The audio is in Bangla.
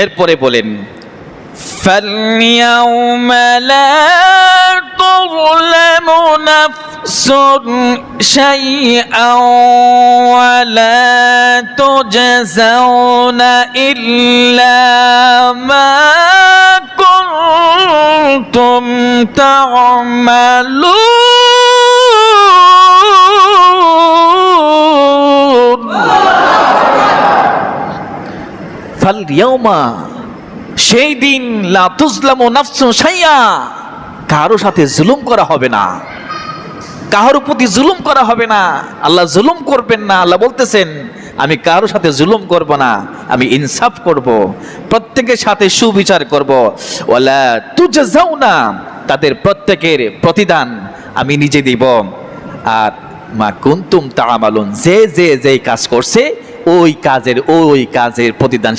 এরপরে বলেন ফালইয়াউমা লা তুযলামু নাফসুন শাইআন ওয়া লা তুজজাউনা ইল্লা মা কুনতুম তা'মালুন। ফালইয়াউমা, সেই দিন, লা তুযলামু নাফসুন শাইআ, কারো সাথে জুলুম করা হবে না, কারোর প্রতি জুলুম করা হবে না। আল্লাহ জুলুম করবেন না। আল্লাহ বলতেছেন আমি কারোর সাথে জুলুম করব না, আমি ইনসাফ করব, প্রত্যেকের সাথে সুবিচার করব। ওয়ালা তুজজাউনা, তাদের প্রত্যেকের প্রতিদান আমি নিজে দিব। আর মা কুনতুম তা'মালুন, যে কাজ করছে ওই কাজের প্রতিদান